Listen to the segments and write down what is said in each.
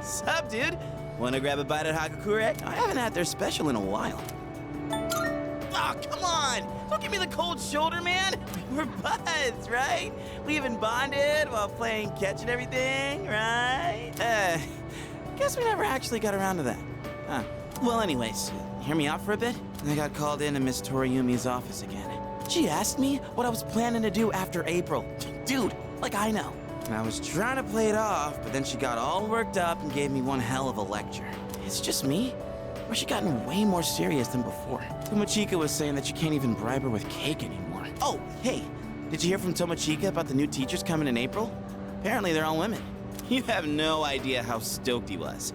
Sup, dude? Wanna grab a bite at Hagakure? I haven't had their special in a while. Oh, come on! Don't give me the cold shoulder, man! We're buds, right? We even bonded while playing catch and everything, right? Guess we never actually got around to that. Huh. Well, anyways, hear me out for a bit? I got called into Miss Toriyumi's office again. She asked me what I was planning to do after April. Dude, like I know. And I was trying to play it off, but then she got all worked up and gave me one hell of a lecture. It's just me? Or she gotten way more serious than before? Tomochika was saying that you can't even bribe her with cake anymore. Oh, hey, did you hear from Tomochika about the new teachers coming in April? Apparently they're all women. You have no idea how stoked he was.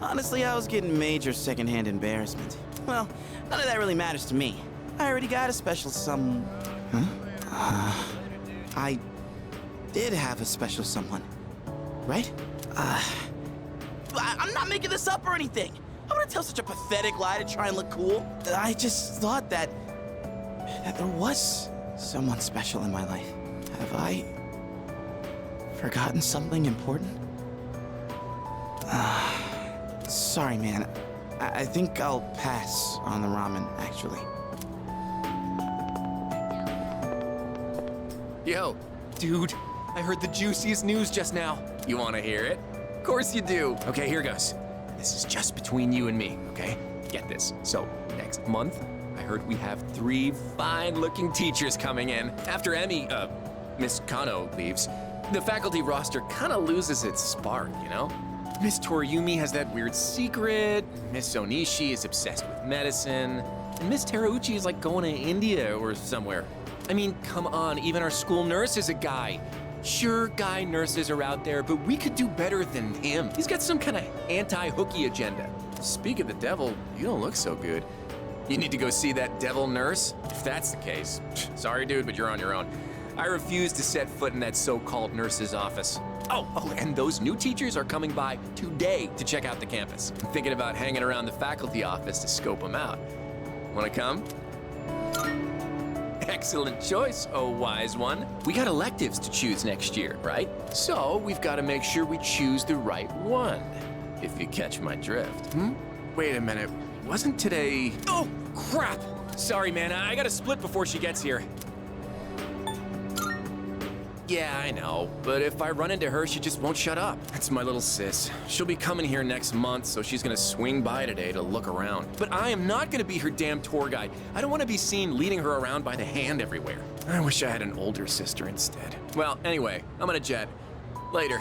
Honestly, I was getting major secondhand embarrassment. Well, none of that really matters to me. I already got a special I did have a special someone, right? I'm not making this up or anything. I wouldn't tell such a pathetic lie to try and look cool. I just thought that there was someone special in my life. Have I forgotten something important? Sorry, man. I think I'll pass on the ramen, actually. Yo, dude, I heard the juiciest news just now. You wanna hear it? Of course you do. Okay, here goes. This is just between you and me, okay? Get this. So, next month, I heard we have 3 fine-looking teachers coming in. After Miss Kano leaves, the faculty roster kinda loses its spark, you know? Miss Toriyumi has that weird secret, Miss Onishi is obsessed with medicine, and Miss Terauchi is like going to India or somewhere. I mean, come on, even our school nurse is a guy. Sure, guy nurses are out there, but we could do better than him. He's got some kind of anti-hooky agenda. Speak of the devil, you don't look so good. You need to go see that devil nurse? If that's the case, sorry dude, but you're on your own. I refuse to set foot in that so-called nurse's office. Oh, and those new teachers are coming by today to check out the campus. I'm thinking about hanging around the faculty office to scope them out. Wanna come? Excellent choice, oh wise one. We got electives to choose next year, right? So we've got to make sure we choose the right one, if you catch my drift. Wait a minute, wasn't today... Oh, crap! Sorry, man, I gotta split before she gets here. Yeah, I know, but if I run into her, she just won't shut up. That's my little sis. She'll be coming here next month, so she's gonna swing by today to look around. But I am not gonna be her damn tour guide. I don't wanna be seen leading her around by the hand everywhere. I wish I had an older sister instead. Well, anyway, I'm gonna jet. Later.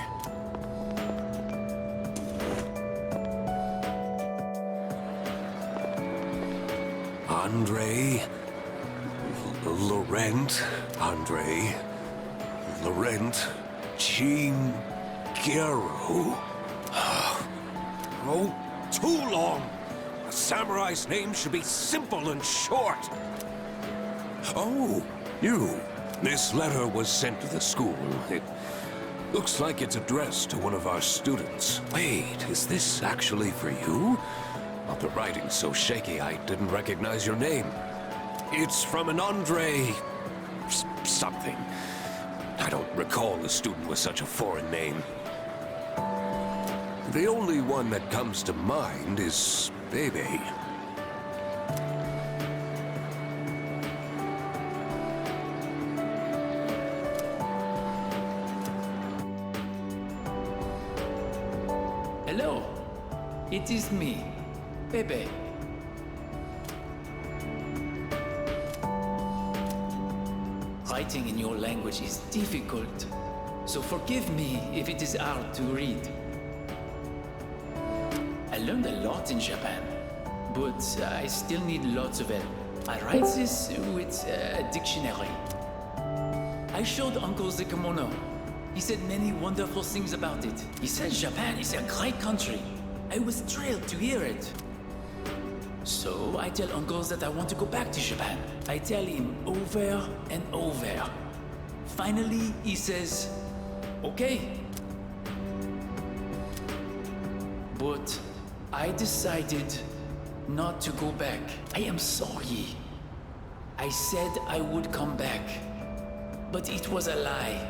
Andre, Laurent, Andre, Laurent, Jean, Gero. Oh, too long. A samurai's name should be simple and short. Oh, you. This letter was sent to the school. It looks like it's addressed to one of our students. Wait, is this actually for you? Well, the writing's so shaky I didn't recognize your name. It's from an Andre... something. I don't recall a student with such a foreign name. The only one that comes to mind is Bebe. Hello, it is me, Bebe. Writing in your language is difficult, so forgive me if it is hard to read. I learned a lot in Japan, but I still need lots of help. I write this with a dictionary. I showed Uncle the kimono. He said many wonderful things about it. He said Japan is a great country. I was thrilled to hear it. So I tell Uncle that I want to go back to Japan. I tell him over and over. Finally, he says, okay. But I decided not to go back. I am sorry. I said I would come back, but it was a lie.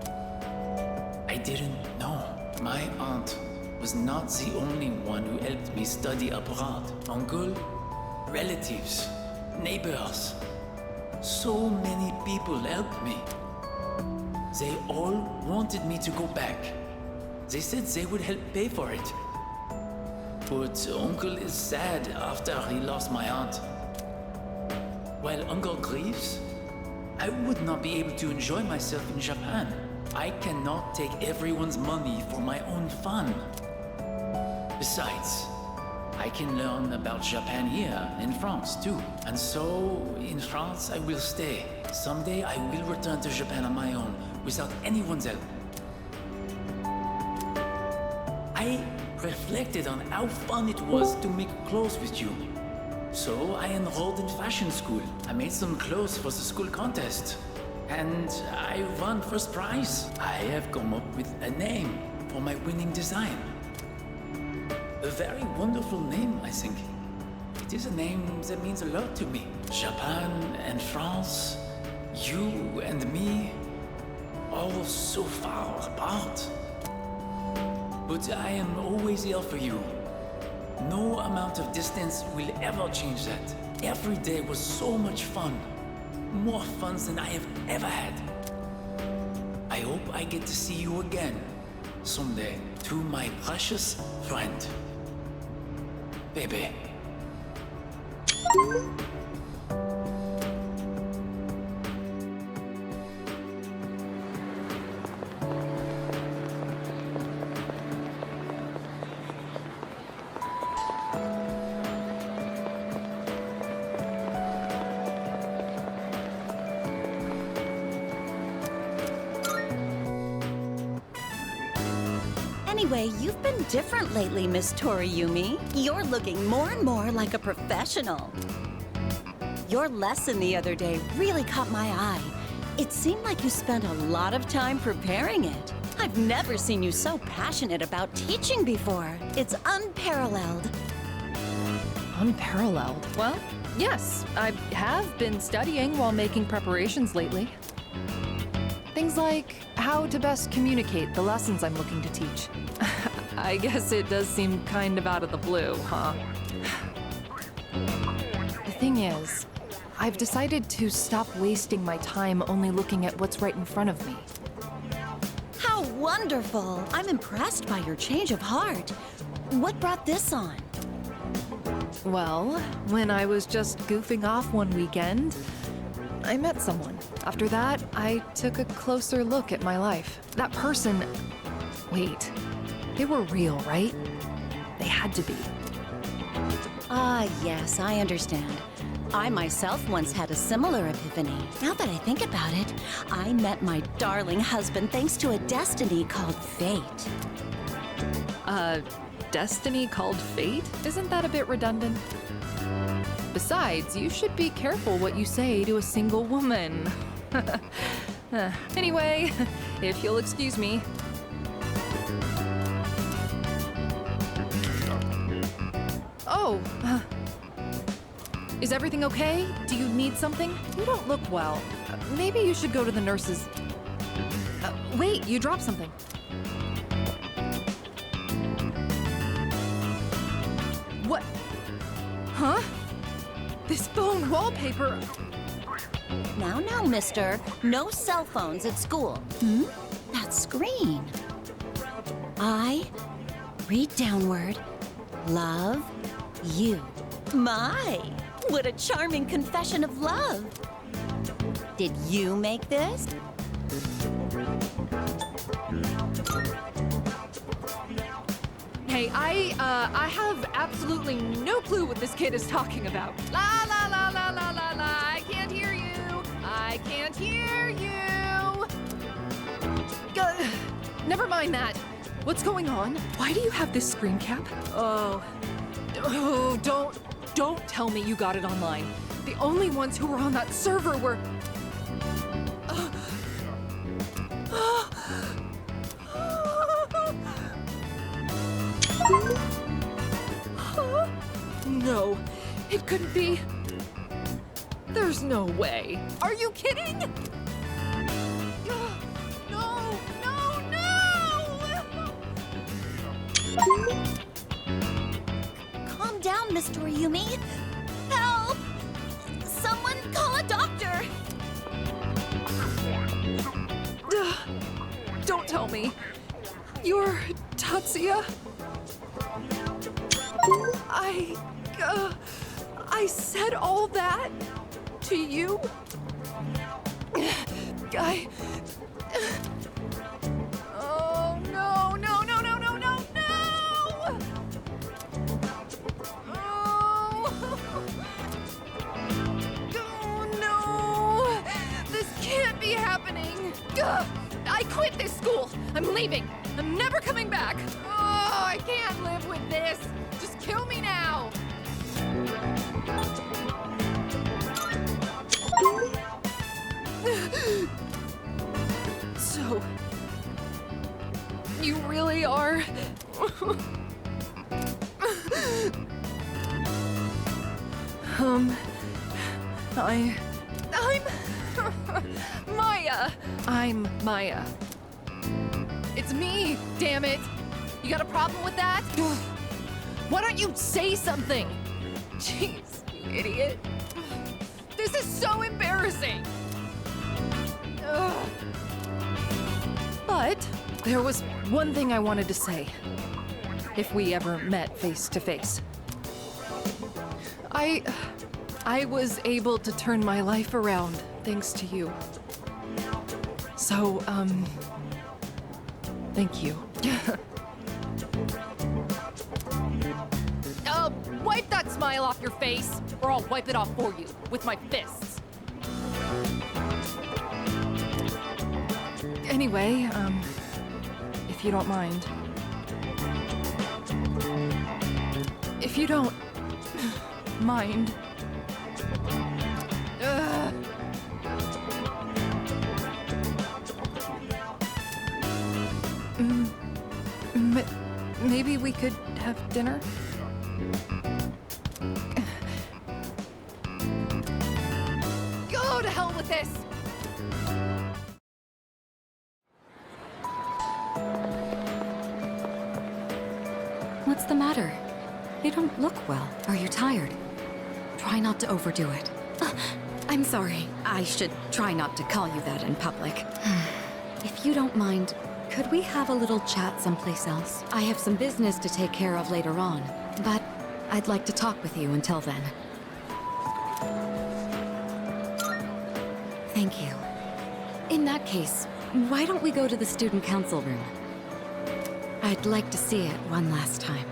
I didn't know. My aunt was not the only one who helped me study abroad. Uncle, relatives, neighbors. So many people helped me. They all wanted me to go back. They said they would help pay for it. But Uncle is sad after he lost my aunt. While Uncle grieves, I would not be able to enjoy myself in Japan. I cannot take everyone's money for my own fun. Besides, I can learn about Japan here in France too. And so, in France, I will stay. Someday I will return to Japan on my own, without anyone's help. I reflected on how fun it was to make clothes with you. So I enrolled in fashion school. I made some clothes for the school contest. And I won first prize. I have come up with a name for my winning design. A very wonderful name, I think. It is a name that means a lot to me. Japan and France, you and me, all so far apart. But I am always here for you. No amount of distance will ever change that. Every day was so much fun. More fun than I have ever had. I hope I get to see you again someday. To my precious friend, Bebe. Anyway, you've been different lately, Miss Toriyumi. You're looking more and more like a professional. Your lesson the other day really caught my eye. It seemed like you spent a lot of time preparing it. I've never seen you so passionate about teaching before. It's unparalleled. Unparalleled? Well, yes, I have been studying while making preparations lately. Things like how to best communicate the lessons I'm looking to teach. I guess it does seem kind of out of the blue, huh? The thing is, I've decided to stop wasting my time only looking at what's right in front of me. How wonderful! I'm impressed by your change of heart. What brought this on? Well, when I was just goofing off one weekend, I met someone. After that, I took a closer look at my life. That person... Wait, they were real, right? They had to be. Ah, yes, I understand. I myself once had a similar epiphany. Now that I think about it, I met my darling husband thanks to a destiny called fate. Destiny called fate? Isn't that a bit redundant? Besides, you should be careful what you say to a single woman. Anyway, if you'll excuse me. Oh, is everything okay? Do you need something? You don't look well. Maybe you should go to the nurses. Wait, you dropped something. What? Huh? This phone wallpaper. Now, mister. No cell phones at school. That screen. I read downward. Love you. My, what a charming confession of love. Did you make this? Hey, I have absolutely no clue what this kid is talking about. La la la la la la la. I can't hear you. I can't hear you. Never mind that. What's going on? Why do you have this screen cap? Oh, don't tell me you got it online. The only ones who were on that server were... No, it couldn't be. There's no way. Are you kidding? No, no, no, no! Calm down, Miss Toriumi. Help! Someone call a doctor! Don't tell me. You're Tatsuya? I said all that to you? Oh, no, no, no, no, no, no, no! Oh, no! This can't be happening! I quit this school! I'm leaving! I'm never coming back! Oh, I can't live with this! Just kill me now! So, you really are? I'm Maya. I'm Maya. It's me, damn it. You got a problem with that? Why don't you say something? Jeez, you idiot. This is so embarrassing. Ugh. But there was one thing I wanted to say. If we ever met face to face. I was able to turn my life around thanks to you. So, thank you. Wipe that smile off your face, or I'll wipe it off for you with my fists. Anyway, if you don't mind. If you don't mind. Maybe we could have dinner? Go to hell with this! What's the matter? You don't look well. Are you tired? Try not to overdo it. I'm sorry. I should try not to call you that in public. If you don't mind, could we have a little chat someplace else? I have some business to take care of later on, but I'd like to talk with you until then. Thank you. In that case, why don't we go to the student council room? I'd like to see it one last time.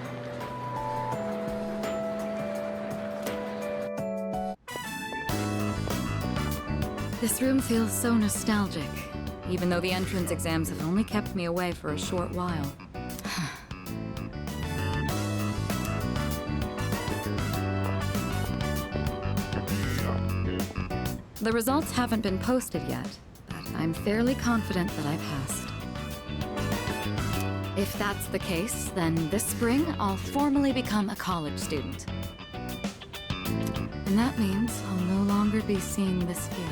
This room feels so nostalgic, even though the entrance exams have only kept me away for a short while. The results haven't been posted yet, but I'm fairly confident that I passed. If that's the case, then this spring I'll formally become a college student. And that means I'll no longer be seeing this view.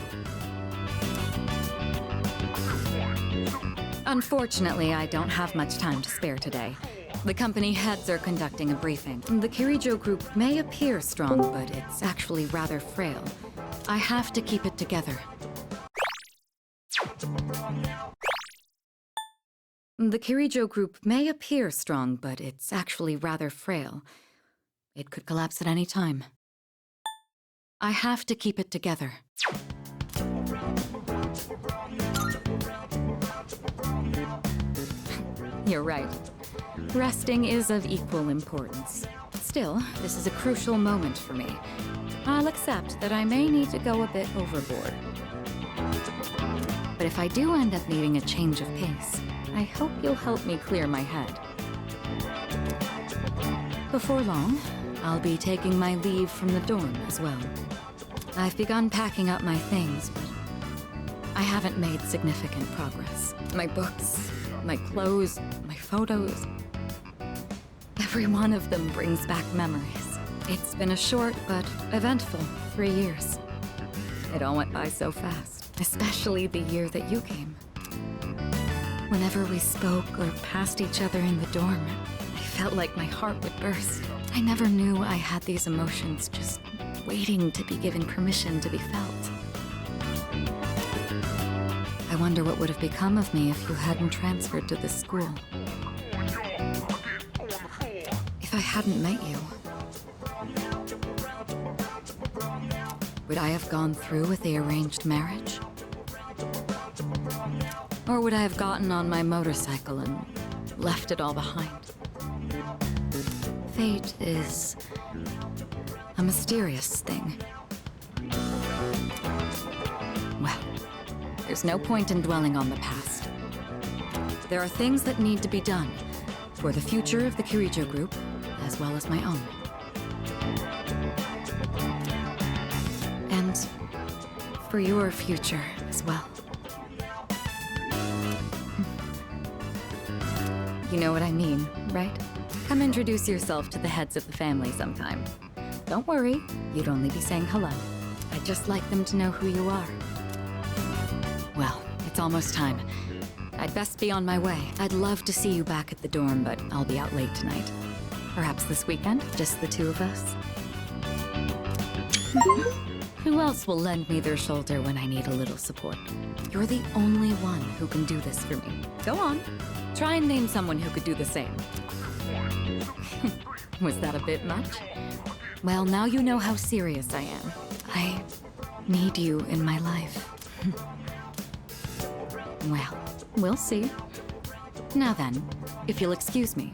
Unfortunately, I don't have much time to spare today. The company heads are conducting a briefing. The Kirijo group may appear strong, but it's actually rather frail. I have to keep it together. The Kirijo group may appear strong, but it's actually rather frail. It could collapse at any time. I have to keep it together. You're right. Resting is of equal importance. Still, this is a crucial moment for me. I'll accept that I may need to go a bit overboard. But if I do end up needing a change of pace, I hope you'll help me clear my head. Before long, I'll be taking my leave from the dorm as well. I've begun packing up my things, but I haven't made significant progress. My books, my clothes, my photos. Every one of them brings back memories. It's been a short but eventful 3 years. It all went by so fast, especially the year that you came. Whenever we spoke or passed each other in the dorm, I felt like my heart would burst. I never knew I had these emotions just waiting to be given permission to be felt. I wonder what would have become of me if you hadn't transferred to this school. If I hadn't met you, would I have gone through with the arranged marriage? Or would I have gotten on my motorcycle and left it all behind? Fate is a mysterious thing. Well, there's no point in dwelling on the past. There are things that need to be done for the future of the Kirijo group, as well as my own. And for your future as well. You know what I mean, right? Come introduce yourself to the heads of the family sometime. Don't worry, you'd only be saying hello. I'd just like them to know who you are. Well, it's almost time. I'd best be on my way. I'd love to see you back at the dorm, but I'll be out late tonight. Perhaps this weekend, just the two of us. Who else will lend me their shoulder when I need a little support? You're the only one who can do this for me. Go on. Try and name someone who could do the same. Was that a bit much? Well, now you know how serious I am. I need you in my life. Well, we'll see. Now then, if you'll excuse me.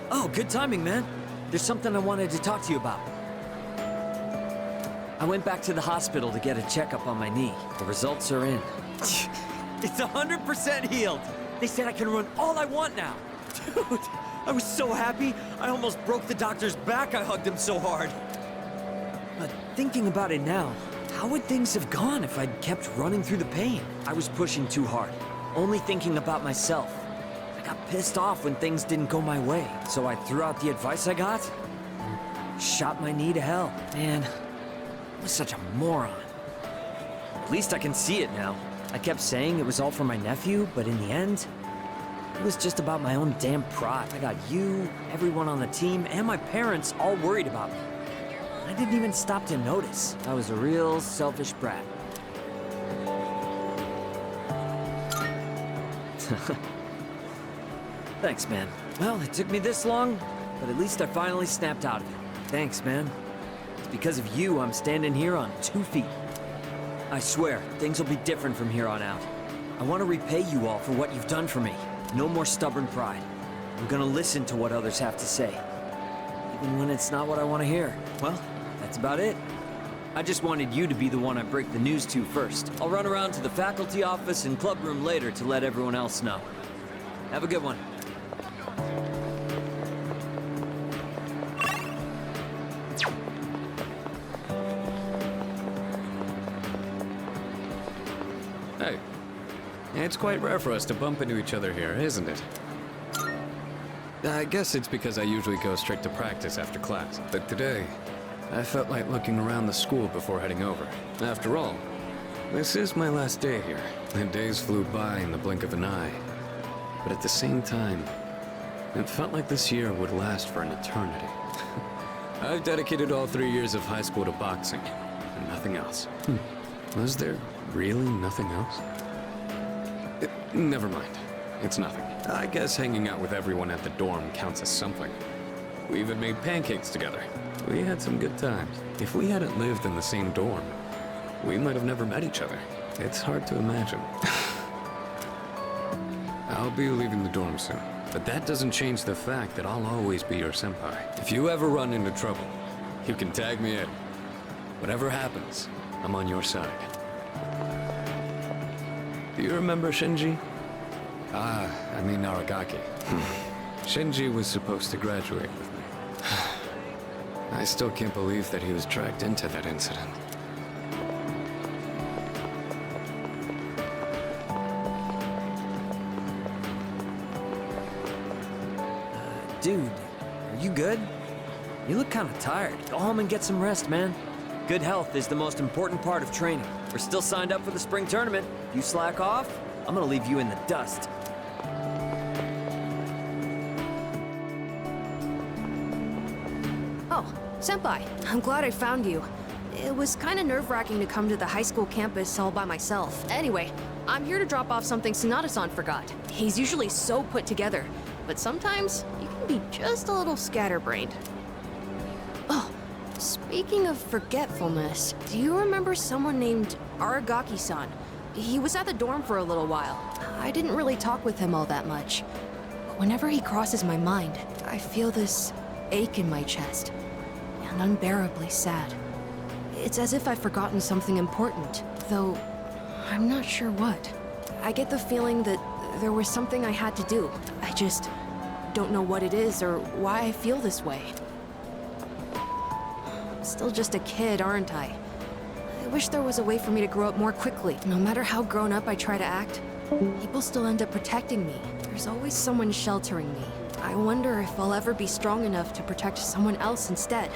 Oh, good timing, man. There's something I wanted to talk to you about. I went back to the hospital to get a checkup on my knee. The results are in. It's 100% healed. They said I can run all I want now. Dude, I was so happy. I almost broke the doctor's back. I hugged him so hard. But thinking about it now, how would things have gone if I'd kept running through the pain? I was pushing too hard, only thinking about myself. I got pissed off when things didn't go my way, so I threw out the advice I got. Shot my knee to hell. Man, I was such a moron. At least I can see it now. I kept saying it was all for my nephew, but in the end, it was just about my own damn pride. I got you, everyone on the team, and my parents all worried about me. I didn't even stop to notice. I was a real selfish brat. Thanks, man. Well, it took me this long, but at least I finally snapped out of it. Thanks, man. It's because of you I'm standing here on 2 feet. I swear, things will be different from here on out. I want to repay you all for what you've done for me. No more stubborn pride. I'm gonna listen to what others have to say, even when it's not what I want to hear. Well, that's about it. I just wanted you to be the one I break the news to first. I'll run around to the faculty office and club room later to let everyone else know. Have a good one. Hey, it's quite rare for us to bump into each other here, isn't it? I guess it's because I usually go straight to practice after class. But today, I felt like looking around the school before heading over. After all, this is my last day here. The days flew by in the blink of an eye. But at the same time, it felt like this year would last for an eternity. I've dedicated all 3 years of high school to boxing, and nothing else. Was there really nothing else? Never mind. It's nothing. I guess hanging out with everyone at the dorm counts as something. We even made pancakes together. We had some good times. If we hadn't lived in the same dorm, we might have never met each other. It's hard to imagine. I'll be leaving the dorm soon, but that doesn't change the fact that I'll always be your senpai. If you ever run into trouble, you can tag me in. Whatever happens, I'm on your side. Do you remember Shinji? I mean Aragaki. Shinji was supposed to graduate with me. I still can't believe that he was dragged into that incident. Dude, are you good? You look kind of tired. Go home and get some rest, man. Good health is the most important part of training. We're still signed up for the spring tournament. If you slack off, I'm gonna leave you in the dust. Oh, Senpai, I'm glad I found you. It was kind of nerve-wracking to come to the high school campus all by myself. Anyway, I'm here to drop off something Sanada-san forgot. He's usually so put together, but sometimes you can be just a little scatterbrained. Oh, speaking of forgetfulness, do you remember someone named Aragaki-san? He was at the dorm for a little while. I didn't really talk with him all that much. But whenever he crosses my mind, I feel this ache in my chest, and unbearably sad. It's as if I've forgotten something important, though I'm not sure what. I get the feeling that there was something I had to do. I just don't know what it is or why I feel this way. I'm still just a kid, aren't I? I wish there was a way for me to grow up more quickly. No matter how grown up I try to act, people still end up protecting me. There's always someone sheltering me. I wonder if I'll ever be strong enough to protect someone else instead.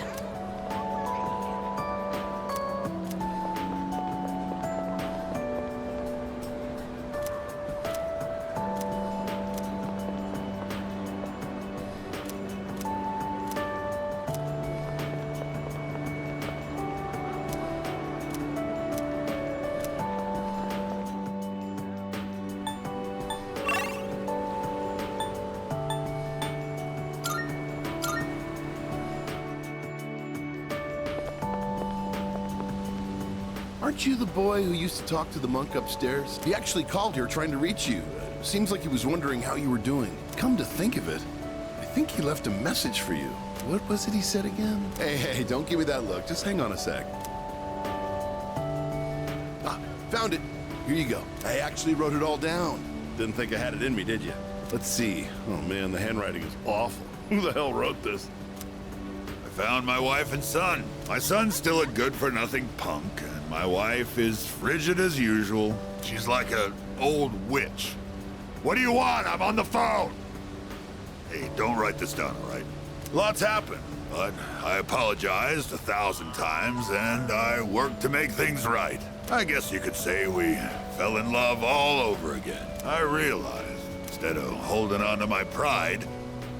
Aren't you the boy who used to talk to the monk upstairs? He actually called here trying to reach you. Seems like he was wondering how you were doing. Come to think of it, I think he left a message for you. What was it he said again? Hey, don't give me that look. Just hang on a sec. Ah, found it. Here you go. I actually wrote it all down. Didn't think I had it in me, did you? Let's see. Oh man, the handwriting is awful. Who the hell wrote this? I found my wife and son. My son's still a good-for-nothing punk, and my wife is frigid as usual. She's like an old witch. What do you want? I'm on the phone! Hey, don't write this down, all right? Lots happened, but I apologized 1,000 times, and I worked to make things right. I guess you could say we fell in love all over again. I realized, instead of holding on to my pride,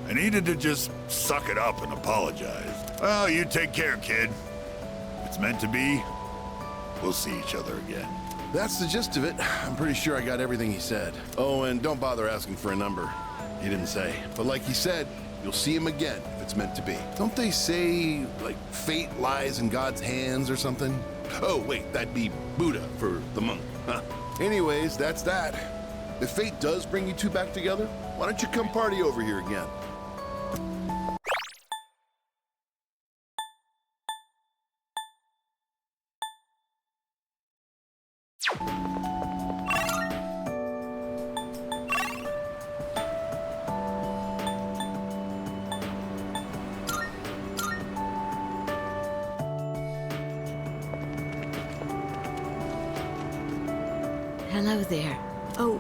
I needed to just suck it up and apologize. Well, you take care, kid. If it's meant to be, we'll see each other again. That's the gist of it. I'm pretty sure I got everything he said. Oh, and don't bother asking for a number. He didn't say. But like he said, you'll see him again if it's meant to be. Don't they say, like, fate lies in God's hands or something? Oh, wait, that'd be Buddha for the monk. Huh. Anyways, that's that. If fate does bring you two back together, why don't you come party over here again? Hello there. Oh,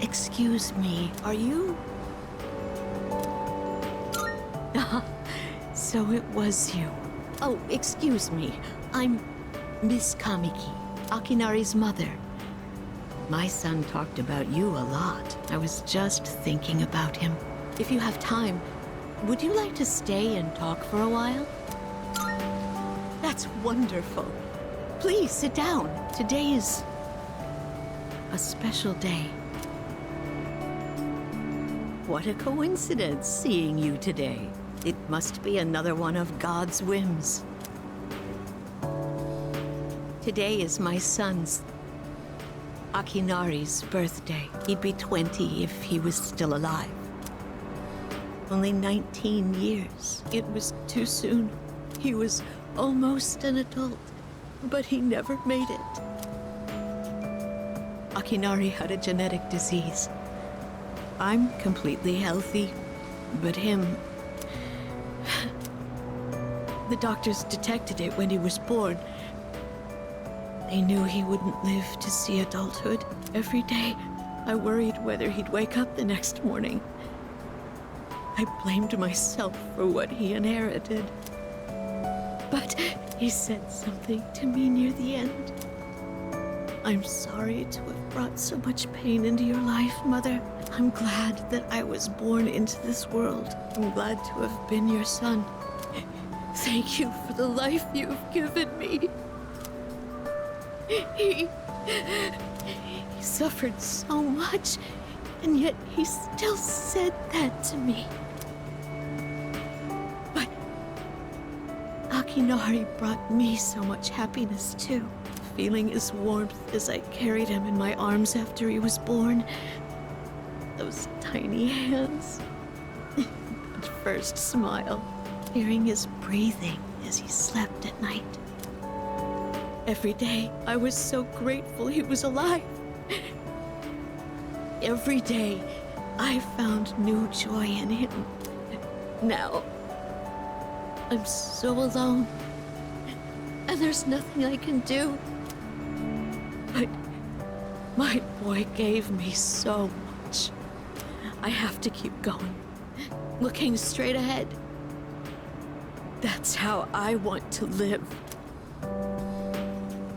excuse me. Are you? So it was you. Oh, excuse me. I'm Miss Kamiki, Akinari's mother. My son talked about you a lot. I was just thinking about him. If you have time, would you like to stay and talk for a while? That's wonderful. Please sit down. Today is a special day. What a coincidence seeing you today. It must be another one of God's whims. Today is my son's, Akinari's, birthday. He'd be 20 if he was still alive. Only 19 years. It was too soon. He was almost an adult, but he never made it. Akinari had a genetic disease. I'm completely healthy, but him... The doctors detected it when he was born. They knew he wouldn't live to see adulthood. Every day, I worried whether he'd wake up the next morning. I blamed myself for what he inherited. but he said something to me near the end. I'm sorry to have brought so much pain into your life, Mother. I'm glad that I was born into this world. I'm glad to have been your son. Thank you for the life you've given me. He suffered so much, and yet he still said that to me. But Akinari brought me so much happiness too. Feeling his warmth as I carried him in my arms after he was born. Those tiny hands. That first smile. Hearing his breathing as he slept at night. Every day, I was so grateful he was alive. Every day, I found new joy in him. Now, I'm so alone, and there's nothing I can do. But my boy gave me so much. I have to keep going, looking straight ahead. That's how I want to live.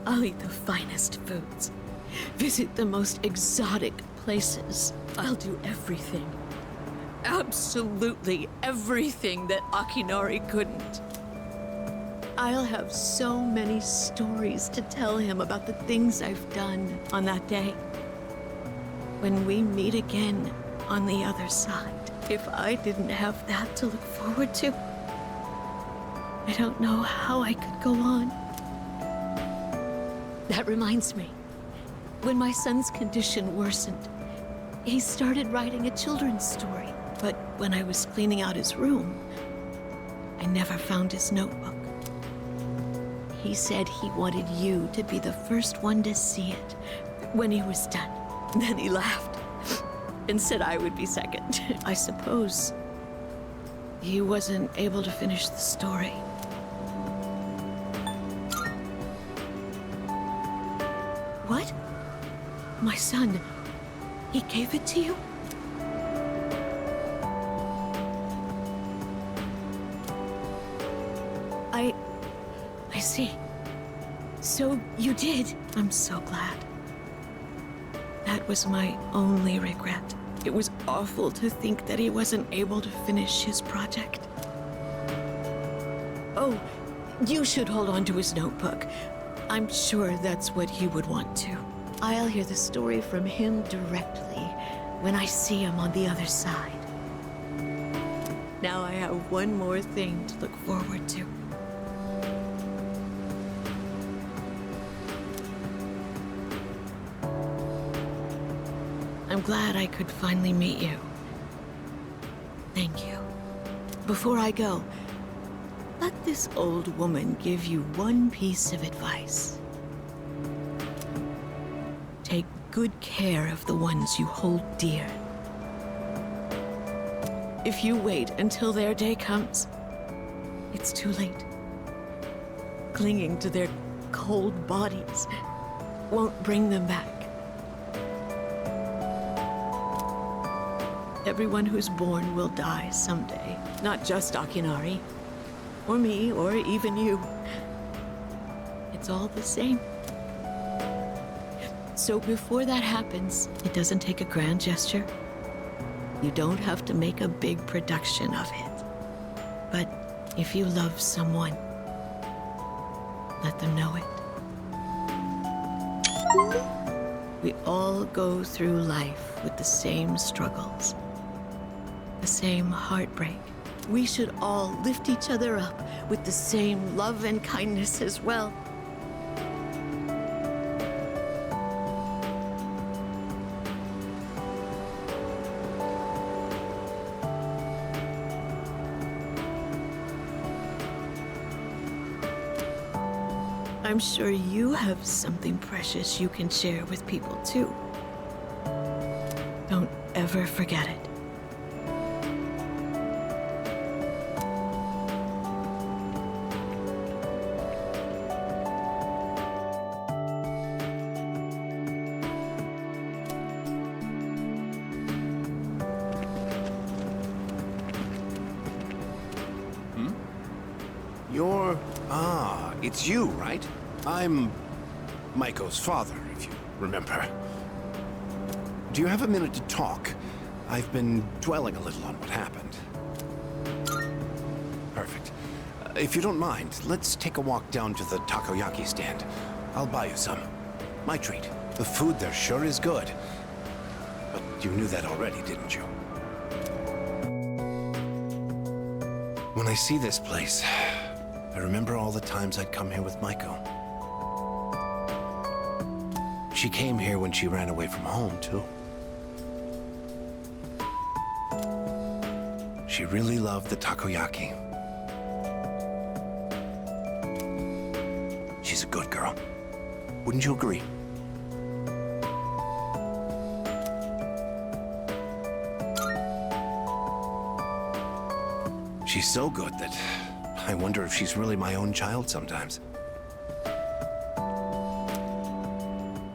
I'll eat the finest foods, visit the most exotic places. I'll do everything, absolutely everything that Akinari couldn't. I'll have so many stories to tell him about the things I've done on that day. When we meet again on the other side, if I didn't have that to look forward to, I don't know how I could go on. That reminds me, when my son's condition worsened, he started writing a children's story. But when I was cleaning out his room, I never found his notebook. He said he wanted you to be the first one to see it when he was done. Then he laughed and said I would be second. I suppose he wasn't able to finish the story. What? My son, he gave it to you? I see. So you did. I'm so glad. That was my only regret. It was awful to think that he wasn't able to finish his project. Oh, you should hold on to his notebook. I'm sure that's what he would want to. I'll hear the story from him directly when I see him on the other side. Now I have one more thing to look forward to. I'm glad I could finally meet you. Thank you. Before I go, let this old woman give you one piece of advice. Take good care of the ones you hold dear. If you wait until their day comes, it's too late. Clinging to their cold bodies won't bring them back. Everyone who's born will die someday. Not just Akinari, or me, or even you. It's all the same. So before that happens, it doesn't take a grand gesture. You don't have to make a big production of it. But if you love someone, let them know it. We all go through life with the same struggles, the same heartbreak. We should all lift each other up with the same love and kindness as well. I'm sure you have something precious you can share with people too. Don't ever forget it. You're Ah, it's you, right? I'm Maiko's father, if you remember. Do you have a minute to talk? I've been dwelling a little on what happened. Perfect. If you don't mind, let's take a walk down to the takoyaki stand. I'll buy you some. My treat. The food there sure is good. But you knew that already, didn't you? When I see this place, I remember all the times I'd come here with Maiko. She came here when she ran away from home, too. She really loved the takoyaki. She's a good girl. Wouldn't you agree? She's so good that I wonder if she's really my own child sometimes.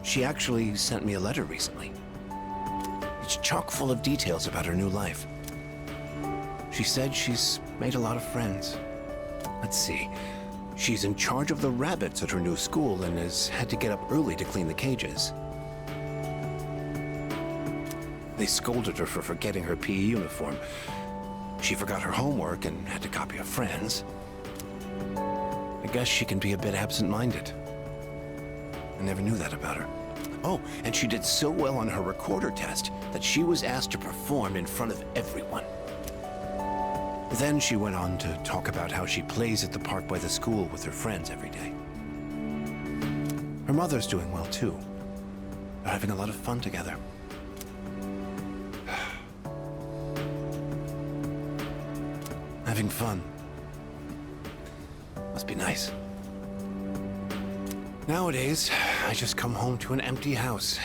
She actually sent me a letter recently. It's chock full of details about her new life. She said she's made a lot of friends. Let's see. She's in charge of the rabbits at her new school and has had to get up early to clean the cages. They scolded her for forgetting her PE uniform. She forgot her homework and had to copy a friend's. I guess she can be a bit absent-minded. I never knew that about her. Oh, and she did so well on her recorder test that she was asked to perform in front of everyone. Then she went on to talk about how she plays at the park by the school with her friends every day. Her mother's doing well, too. They're having a lot of fun together. Having fun. Must be nice. Nowadays, I just come home to an empty house.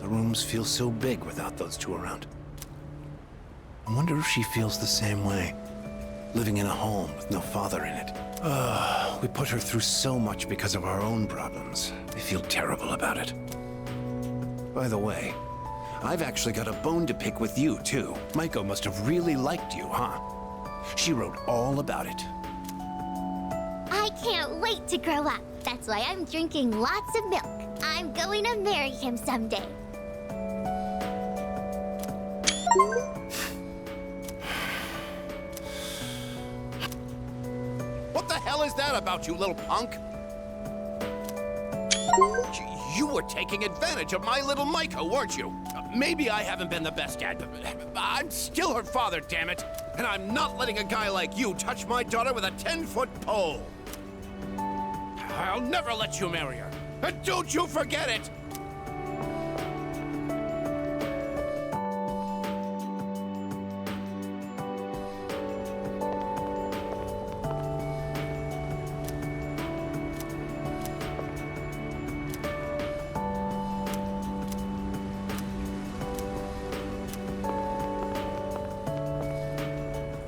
The rooms feel so big without those two around. I wonder if she feels the same way, living in a home with no father in it. We put her through so much because of our own problems. I feel terrible about it. By the way, I've actually got a bone to pick with you, too. Maiko must have really liked you, huh? She wrote all about it. I can't wait to grow up. That's why I'm drinking lots of milk. I'm going to marry him someday. What the hell is that about, you little punk? You were taking advantage of my little Maiko, weren't you? Maybe I haven't been the best dad, but I'm still her father, damn it. And I'm not letting a guy like you touch my daughter with a 10-foot pole. I'll never let you marry her. And don't you forget it!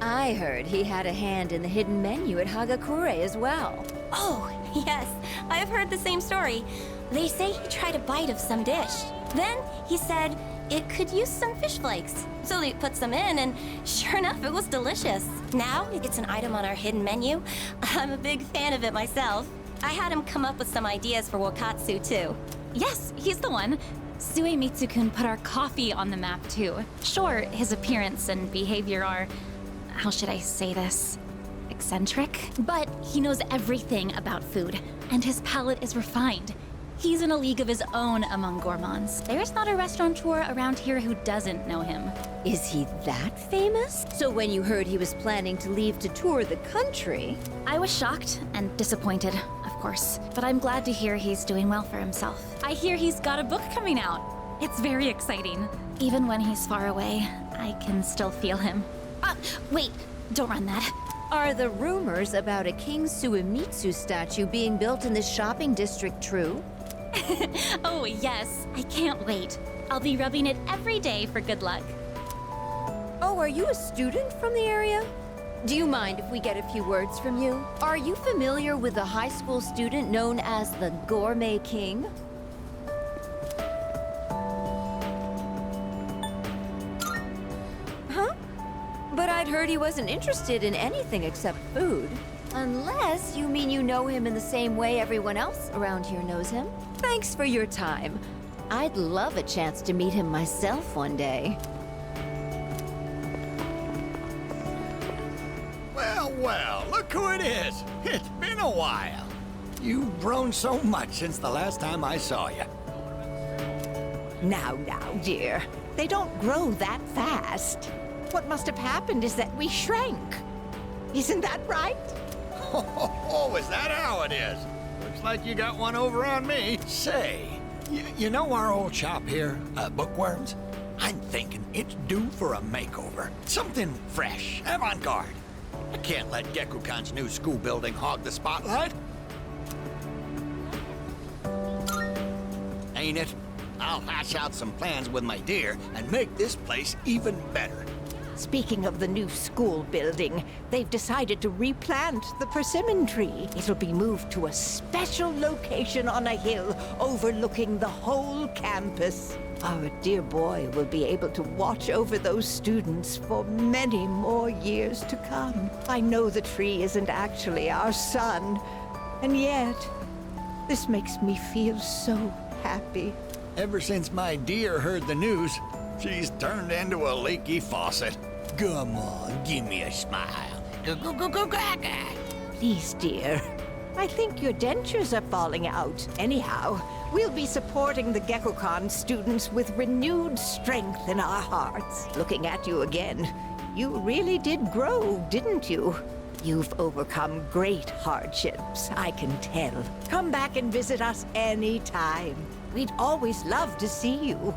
I heard he had a hand in the hidden menu at Hagakure as well. Oh, yes. I've heard the same story. They say he tried a bite of some dish. Then he said it could use some fish flakes. So they put some in, and sure enough, it was delicious. Now it's an item on our hidden menu. I'm a big fan of it myself. I had him come up with some ideas for Wakatsu, too. Yes, he's the one. Sue Mitsuko put our coffee on the map, too. Sure, his appearance and behavior are... how should I say this? Eccentric? But he knows everything about food, and his palate is refined. He's in a league of his own among gourmands. There's not a restaurateur around here who doesn't know him. Is he that famous? So when you heard he was planning to leave to tour the country... I was shocked and disappointed, of course. But I'm glad to hear he's doing well for himself. I hear he's got a book coming out. It's very exciting. Even when he's far away, I can still feel him. Wait, don't run that. Are the rumors about a King Suemitsu statue being built in this shopping district true? Oh, yes. I can't wait. I'll be rubbing it every day for good luck. Oh, are you a student from the area? Do you mind if we get a few words from you? Are you familiar with a high school student known as the Gourmet King? Huh? But I'd heard he wasn't interested in anything except food. Unless you mean you know him in the same way everyone else around here knows him. Thanks for your time. I'd love a chance to meet him myself one day. Well, well, look who it is. It's been a while. You've grown so much since the last time I saw you. Now, dear. They don't grow that fast. What must have happened is that we shrank. Isn't that right? Oh, is that how it is? Looks like you got one over on me. Say, you know our old shop here, Bookworms? I'm thinking it's due for a makeover. Something fresh, avant-garde. I can't let Gekukan's new school building hog the spotlight. Ain't it? I'll hash out some plans with my dear and make this place even better. Speaking of the new school building, they've decided to replant the persimmon tree. It'll be moved to a special location on a hill overlooking the whole campus. Our dear boy will be able to watch over those students for many more years to come. I know the tree isn't actually our son, and yet, this makes me feel so happy. Ever since my dear heard the news, she's turned into a leaky faucet. Come on, give me a smile. Please, dear. I think your dentures are falling out. Anyhow, we'll be supporting the Gekukan students with renewed strength in our hearts. Looking at you again, you really did grow, didn't you? You've overcome great hardships, I can tell. Come back and visit us any time. We'd always love to see you.